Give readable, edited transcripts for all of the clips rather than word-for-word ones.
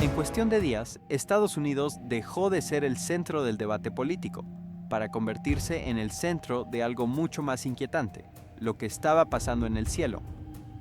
En cuestión de días, Estados Unidos dejó de ser el centro del debate político, para convertirse en el centro de algo mucho más inquietante, lo que estaba pasando en el cielo.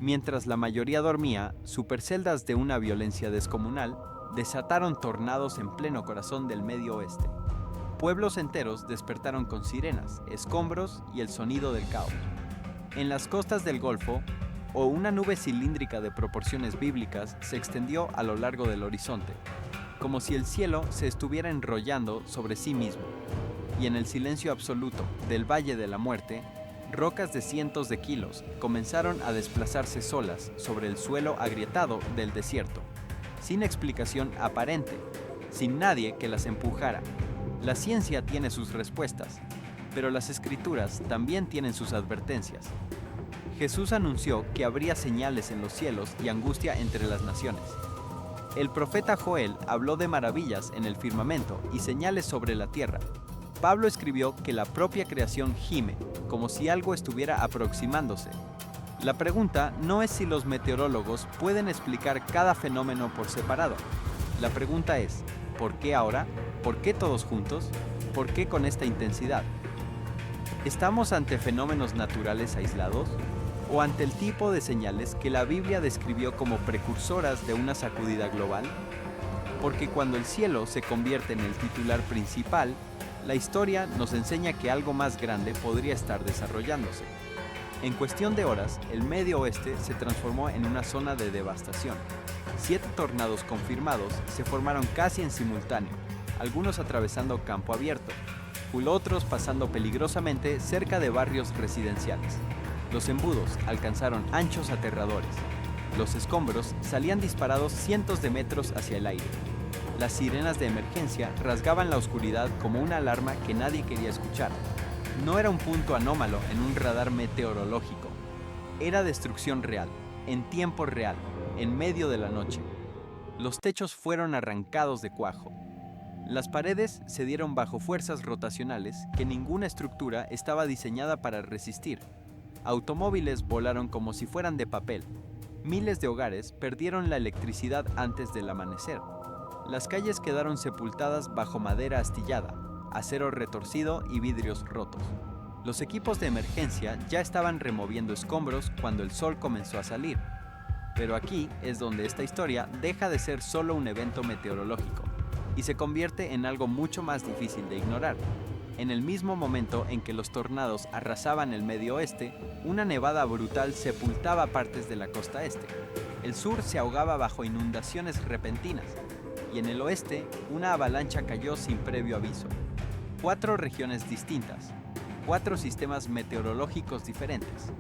Mientras la mayoría dormía, superceldas de una violencia descomunal desataron tornados en pleno corazón del Medio Oeste. Pueblos enteros despertaron con sirenas, escombros y el sonido del caos. En las costas del Golfo, una nube cilíndrica de proporciones bíblicas se extendió a lo largo del horizonte, como si el cielo se estuviera enrollando sobre sí mismo. Y en el silencio absoluto del Valle de la Muerte, rocas de cientos de kilos comenzaron a desplazarse solas sobre el suelo agrietado del desierto, sin explicación aparente, sin nadie que las empujara. La ciencia tiene sus respuestas, pero las escrituras también tienen sus advertencias. Jesús anunció que habría señales en los cielos y angustia entre las naciones. El profeta Joel habló de maravillas en el firmamento y señales sobre la tierra. Pablo escribió que la propia creación gime, como si algo estuviera aproximándose. La pregunta no es si los meteorólogos pueden explicar cada fenómeno por separado. La pregunta es, ¿por qué ahora? ¿Por qué todos juntos? ¿Por qué con esta intensidad? ¿Estamos ante fenómenos naturales aislados? ¿O ante el tipo de señales que la Biblia describió como precursoras de una sacudida global? Porque cuando el cielo se convierte en el titular principal, la historia nos enseña que algo más grande podría estar desarrollándose. En cuestión de horas, el Medio Oeste se transformó en una zona de devastación. 7 tornados confirmados se formaron casi en simultáneo, algunos atravesando campo abierto, otros pasando peligrosamente cerca de barrios residenciales. Los embudos alcanzaron anchos aterradores. Los escombros salían disparados cientos de metros hacia el aire. Las sirenas de emergencia rasgaban la oscuridad como una alarma que nadie quería escuchar. No era un punto anómalo en un radar meteorológico. Era destrucción real, en tiempo real, en medio de la noche. Los techos fueron arrancados de cuajo. Las paredes se dieron bajo fuerzas rotacionales que ninguna estructura estaba diseñada para resistir. Automóviles volaron como si fueran de papel. Miles de hogares perdieron la electricidad antes del amanecer. Las calles quedaron sepultadas bajo madera astillada, acero retorcido y vidrios rotos. Los equipos de emergencia ya estaban removiendo escombros cuando el sol comenzó a salir. Pero aquí es donde esta historia deja de ser solo un evento meteorológico y se convierte en algo mucho más difícil de ignorar. En el mismo momento en que los tornados arrasaban el Medio Oeste, una nevada brutal sepultaba partes de la costa este. El sur se ahogaba bajo inundaciones repentinas, y en el oeste, una avalancha cayó sin previo aviso. 4 regiones distintas, 4 sistemas meteorológicos diferentes,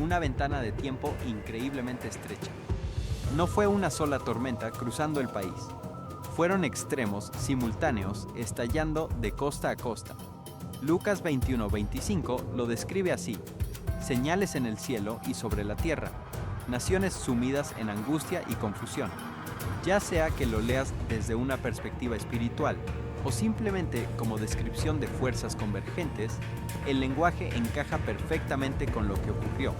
una ventana de tiempo increíblemente estrecha. No fue una sola tormenta cruzando el país. Fueron extremos, simultáneos, estallando de costa a costa. Lucas 21:25 lo describe así: señales en el cielo y sobre la tierra, naciones sumidas en angustia y confusión. Ya sea que lo leas desde una perspectiva espiritual o simplemente como descripción de fuerzas convergentes, el lenguaje encaja perfectamente con lo que ocurrió.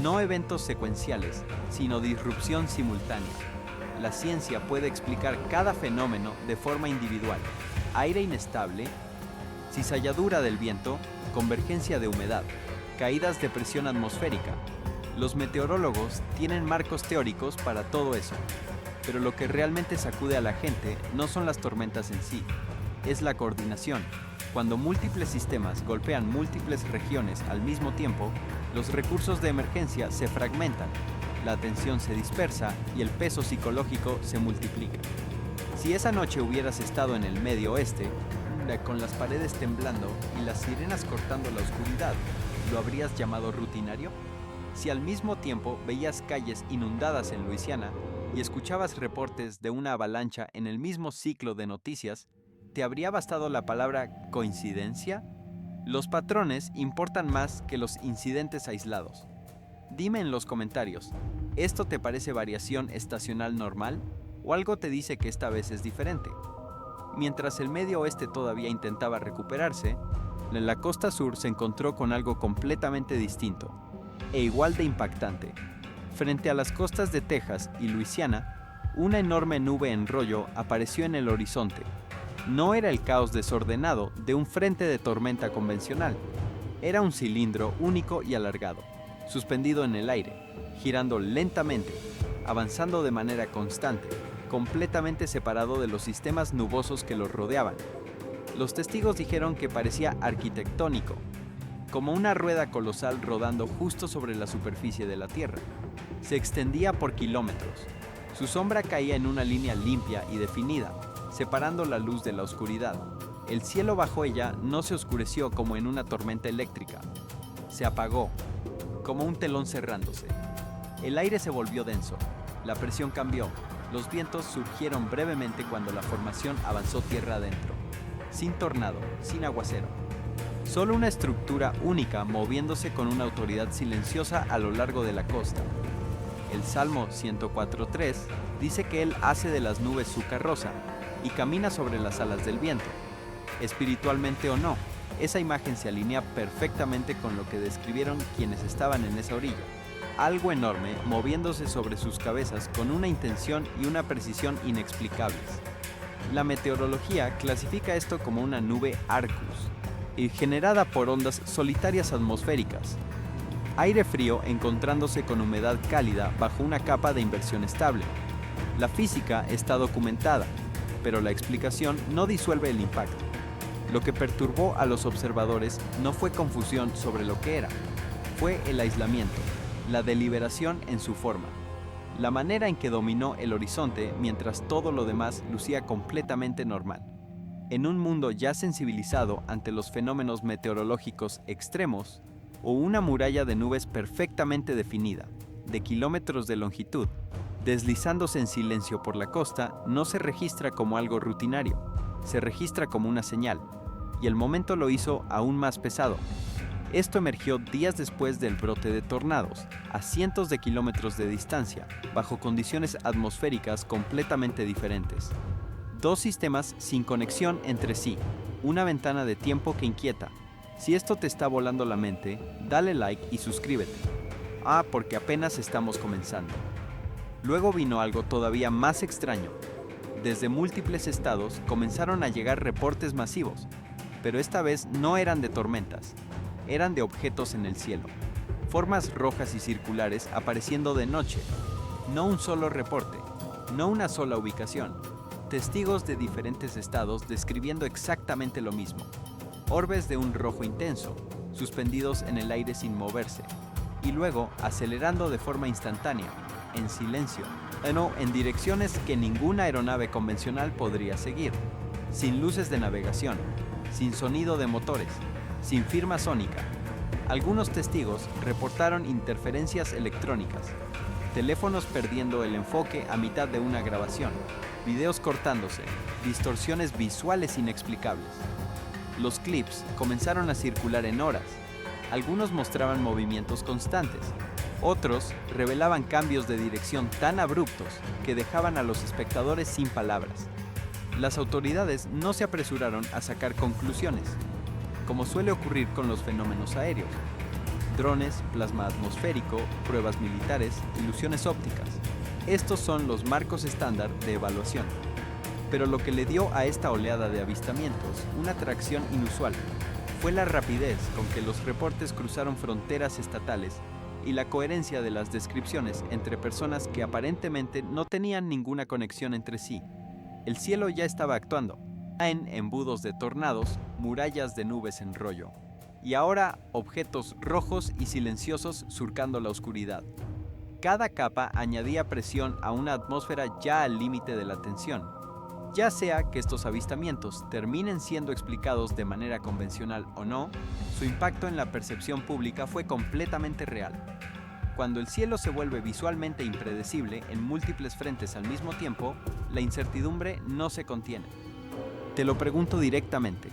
No eventos secuenciales, sino disrupción simultánea. La ciencia puede explicar cada fenómeno de forma individual. Aire inestable, cizalladura del viento, convergencia de humedad, caídas de presión atmosférica. Los meteorólogos tienen marcos teóricos para todo eso, pero lo que realmente sacude a la gente no son las tormentas en sí, es la coordinación. Cuando múltiples sistemas golpean múltiples regiones al mismo tiempo, los recursos de emergencia se fragmentan, la atención se dispersa y el peso psicológico se multiplica. Si esa noche hubieras estado en el Medio Oeste, con las paredes temblando y las sirenas cortando la oscuridad, ¿lo habrías llamado rutinario? Si al mismo tiempo veías calles inundadas en Luisiana y escuchabas reportes de una avalancha en el mismo ciclo de noticias, ¿te habría bastado la palabra coincidencia? Los patrones importan más que los incidentes aislados. Dime en los comentarios, ¿esto te parece variación estacional normal o algo te dice que esta vez es diferente? Mientras el Medio Oeste todavía intentaba recuperarse, la costa sur se encontró con algo completamente distinto e igual de impactante. Frente a las costas de Texas y Luisiana, Una enorme nube en rollo apareció en el horizonte. No era el caos desordenado de un frente de tormenta convencional. Era un cilindro único y alargado, suspendido en el aire, girando lentamente, avanzando de manera constante, completamente separado de los sistemas nubosos que lo rodeaban. Los testigos dijeron que parecía arquitectónico, como una rueda colosal rodando justo sobre la superficie de la Tierra. Se extendía por kilómetros. Su sombra caía en una línea limpia y definida, separando la luz de la oscuridad. El cielo bajo ella no se oscureció como en una tormenta eléctrica. Se apagó, como un telón cerrándose. El aire se volvió denso, la presión cambió, los vientos surgieron brevemente cuando la formación avanzó tierra adentro. Sin tornado, sin aguacero. Solo una estructura única moviéndose con una autoridad silenciosa a lo largo de la costa. El Salmo 104.3 dice que Él hace de las nubes su carroza y camina sobre las alas del viento. Espiritualmente o no, esa imagen se alinea perfectamente con lo que describieron quienes estaban en esa orilla. Algo enorme moviéndose sobre sus cabezas con una intención y una precisión inexplicables. La meteorología clasifica esto como una nube Arcus, y generada por ondas solitarias atmosféricas. Aire frío encontrándose con humedad cálida bajo una capa de inversión estable. La física está documentada, pero la explicación no disuelve el impacto. Lo que perturbó a los observadores no fue confusión sobre lo que era, fue el aislamiento, la deliberación en su forma, la manera en que dominó el horizonte mientras todo lo demás lucía completamente normal. En un mundo ya sensibilizado ante los fenómenos meteorológicos extremos, o una muralla de nubes perfectamente definida, de kilómetros de longitud, deslizándose en silencio por la costa, no se registra como algo rutinario, se registra como una señal, y el momento lo hizo aún más pesado. Esto emergió días después del brote de tornados, a cientos de kilómetros de distancia, bajo condiciones atmosféricas completamente diferentes. Dos sistemas sin conexión entre sí, una ventana de tiempo que inquieta. Si esto te está volando la mente, dale like y suscríbete. Porque apenas estamos comenzando. Luego vino algo todavía más extraño. Desde múltiples estados comenzaron a llegar reportes masivos, pero esta vez no eran de tormentas, eran de objetos en el cielo. Formas rojas y circulares apareciendo de noche. No un solo reporte, no una sola ubicación. Testigos de diferentes estados describiendo exactamente lo mismo. Orbes de un rojo intenso, suspendidos en el aire sin moverse, y luego acelerando de forma instantánea, en silencio, en direcciones que ninguna aeronave convencional podría seguir, sin luces de navegación, sin sonido de motores, sin firma sónica. Algunos testigos reportaron interferencias electrónicas, teléfonos perdiendo el enfoque a mitad de una grabación, videos cortándose, distorsiones visuales inexplicables. Los clips comenzaron a circular en horas. Algunos mostraban movimientos constantes. Otros revelaban cambios de dirección tan abruptos que dejaban a los espectadores sin palabras. Las autoridades no se apresuraron a sacar conclusiones, como suele ocurrir con los fenómenos aéreos. Drones, plasma atmosférico, pruebas militares, ilusiones ópticas. Estos son los marcos estándar de evaluación. Pero lo que le dio a esta oleada de avistamientos una atracción inusual fue la rapidez con que los reportes cruzaron fronteras estatales y la coherencia de las descripciones entre personas que aparentemente no tenían ninguna conexión entre sí. El cielo ya estaba actuando, en embudos de tornados, murallas de nubes en rollo, y ahora objetos rojos y silenciosos surcando la oscuridad. Cada capa añadía presión a una atmósfera ya al límite de la tensión. Ya sea que estos avistamientos terminen siendo explicados de manera convencional o no, su impacto en la percepción pública fue completamente real. Cuando el cielo se vuelve visualmente impredecible en múltiples frentes al mismo tiempo, la incertidumbre no se contiene. Te lo pregunto directamente,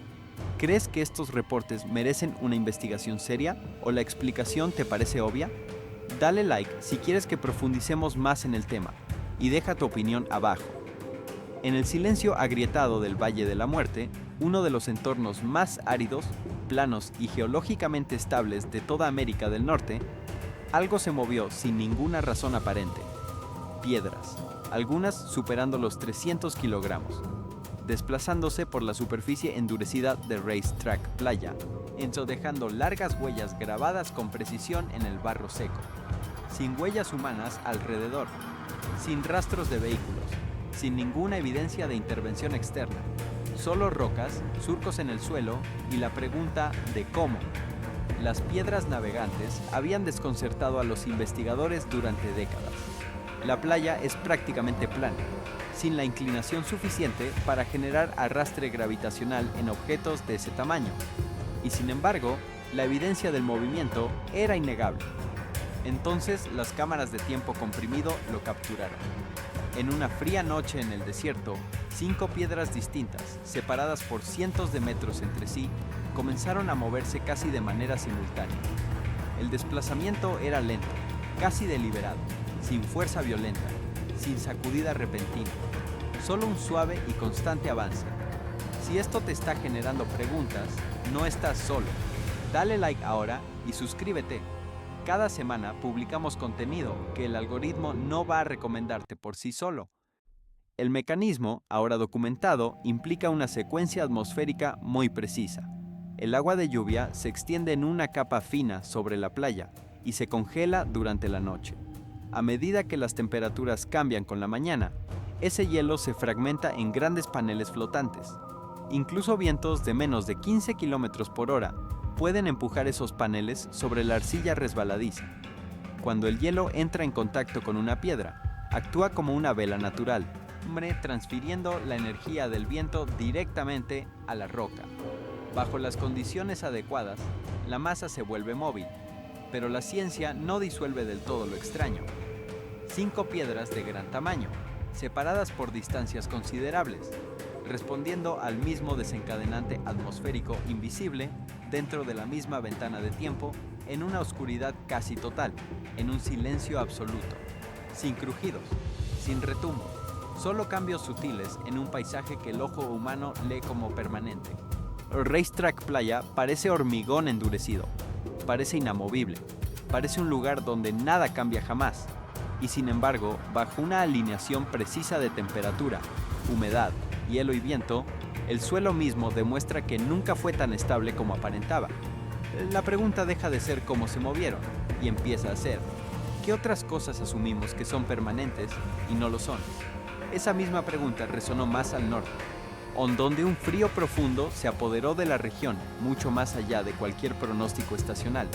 ¿crees que estos reportes merecen una investigación seria o la explicación te parece obvia? Dale like si quieres que profundicemos más en el tema y deja tu opinión abajo. En el silencio agrietado del Valle de la Muerte, uno de los entornos más áridos, planos y geológicamente estables de toda América del Norte, algo se movió sin ninguna razón aparente. Piedras. algunas superando los 300 kilogramos, desplazándose por la superficie endurecida de Racetrack Playa, dejando largas huellas grabadas con precisión en el barro seco, sin huellas humanas alrededor, sin rastros de vehículos, sin ninguna evidencia de intervención externa, solo rocas, surcos en el suelo y la pregunta de cómo. Las piedras navegantes habían desconcertado a los investigadores durante décadas. La playa es prácticamente plana, sin la inclinación suficiente para generar arrastre gravitacional en objetos de ese tamaño. Y sin embargo, la evidencia del movimiento era innegable. Entonces, las cámaras de tiempo comprimido lo capturaron. En una fría noche en el desierto, 5 piedras distintas, separadas por cientos de metros entre sí, comenzaron a moverse casi de manera simultánea. El desplazamiento era lento, casi deliberado, sin fuerza violenta, sin sacudida repentina, solo un suave y constante avance. Si esto te está generando preguntas, no estás solo. Dale like ahora y suscríbete. Cada semana publicamos contenido que el algoritmo no va a recomendarte por sí solo. El mecanismo, ahora documentado, implica una secuencia atmosférica muy precisa. El agua de lluvia se extiende en una capa fina sobre la playa y se congela durante la noche. A medida que las temperaturas cambian con la mañana, ese hielo se fragmenta en grandes paneles flotantes. Incluso vientos de menos de 15 km por hora pueden empujar esos paneles sobre la arcilla resbaladiza. Cuando el hielo entra en contacto con una piedra, actúa como una vela natural, transfiriendo la energía del viento directamente a la roca. Bajo las condiciones adecuadas, la masa se vuelve móvil, pero la ciencia no disuelve del todo lo extraño. 5 piedras de gran tamaño, separadas por distancias considerables, respondiendo al mismo desencadenante atmosférico invisible dentro de la misma ventana de tiempo, en una oscuridad casi total, en un silencio absoluto, sin crujidos, sin retumbo, solo cambios sutiles en un paisaje que el ojo humano lee como permanente. Racetrack Playa parece hormigón endurecido, parece inamovible, parece un lugar donde nada cambia jamás, y sin embargo, bajo una alineación precisa de temperatura, humedad, hielo y viento, el suelo mismo demuestra que nunca fue tan estable como aparentaba. La pregunta deja de ser cómo se movieron y empieza a ser, ¿qué otras cosas asumimos que son permanentes y no lo son? Esa misma pregunta resonó más al norte, donde un frío profundo se apoderó de la región, mucho más allá de cualquier pronóstico estacional.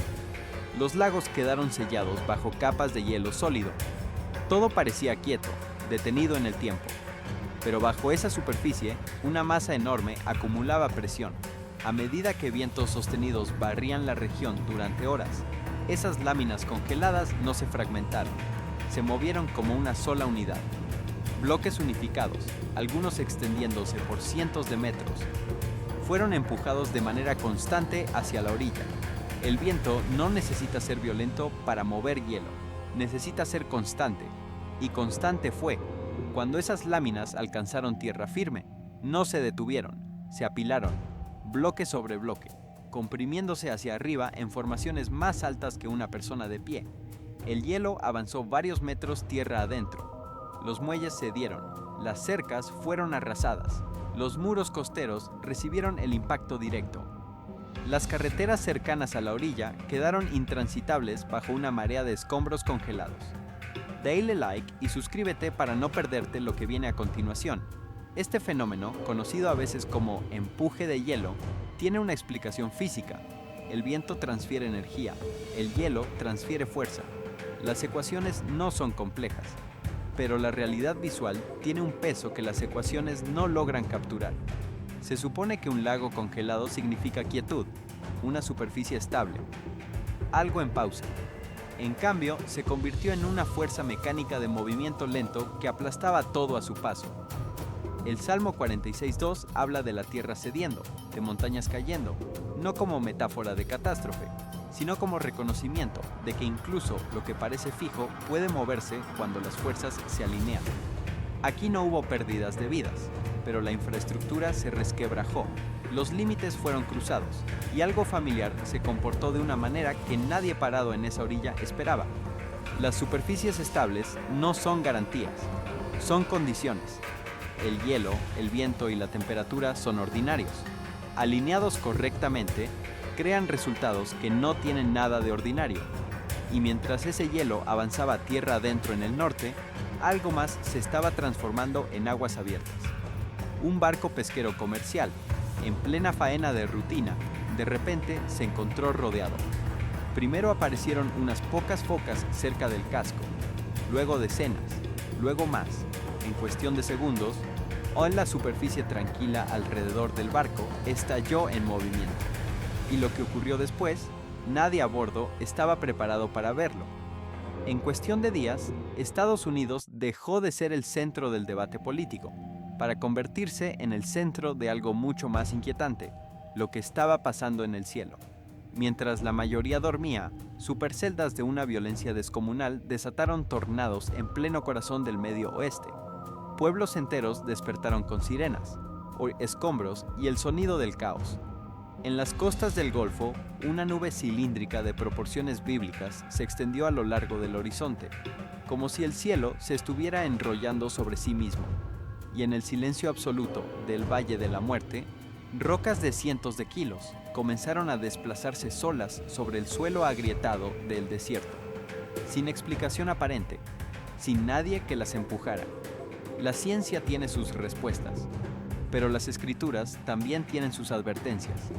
Los lagos quedaron sellados bajo capas de hielo sólido. Todo parecía quieto, detenido en el tiempo. Pero bajo esa superficie, una masa enorme acumulaba presión. A medida que vientos sostenidos barrían la región durante horas, esas láminas congeladas no se fragmentaron, se movieron como una sola unidad. Bloques unificados, algunos extendiéndose por cientos de metros, fueron empujados de manera constante hacia la orilla. El viento no necesita ser violento para mover hielo, necesita ser constante, y constante fue. Cuando esas láminas alcanzaron tierra firme, no se detuvieron, se apilaron, bloque sobre bloque, comprimiéndose hacia arriba en formaciones más altas que una persona de pie. El hielo avanzó varios metros tierra adentro. Los muelles cedieron, las cercas fueron arrasadas, los muros costeros recibieron el impacto directo. Las carreteras cercanas a la orilla quedaron intransitables bajo una marea de escombros congelados. Dale like y suscríbete para no perderte lo que viene a continuación. Este fenómeno, conocido a veces como empuje de hielo, tiene una explicación física. El viento transfiere energía, el hielo transfiere fuerza. Las ecuaciones no son complejas, pero la realidad visual tiene un peso que las ecuaciones no logran capturar. Se supone que un lago congelado significa quietud, una superficie estable, algo en pausa. En cambio, se convirtió en una fuerza mecánica de movimiento lento que aplastaba todo a su paso. El Salmo 46.2 habla de la tierra cediendo, de montañas cayendo, no como metáfora de catástrofe, sino como reconocimiento de que incluso lo que parece fijo puede moverse cuando las fuerzas se alinean. Aquí no hubo pérdidas de vidas, pero la infraestructura se resquebrajó, los límites fueron cruzados y algo familiar se comportó de una manera que nadie parado en esa orilla esperaba. Las superficies estables no son garantías, Son condiciones. El hielo, el viento y la temperatura son ordinarios. Alineados correctamente, crean resultados que no tienen nada de ordinario. Y mientras ese hielo avanzaba tierra adentro en el norte, algo más se estaba transformando en aguas abiertas. Un barco pesquero comercial, en plena faena de rutina, de repente se encontró rodeado. Primero aparecieron unas pocas focas cerca del casco, luego decenas, luego más, en cuestión de segundos, o en la superficie tranquila alrededor del barco estalló en movimiento. Y lo que ocurrió después, nadie a bordo estaba preparado para verlo. En cuestión de días, Estados Unidos dejó de ser el centro del debate político, para convertirse en el centro de algo mucho más inquietante, lo que estaba pasando en el cielo. Mientras la mayoría dormía, superceldas de una violencia descomunal desataron tornados en pleno corazón del Medio Oeste. Pueblos enteros despertaron con sirenas, escombros y el sonido del caos. En las costas del Golfo, una nube cilíndrica de proporciones bíblicas se extendió a lo largo del horizonte, como si el cielo se estuviera enrollando sobre sí mismo. Y en el silencio absoluto del Valle de la Muerte, rocas de cientos de kilos comenzaron a desplazarse solas sobre el suelo agrietado del desierto, sin explicación aparente, sin nadie que las empujara. La ciencia tiene sus respuestas, pero las escrituras también tienen sus advertencias.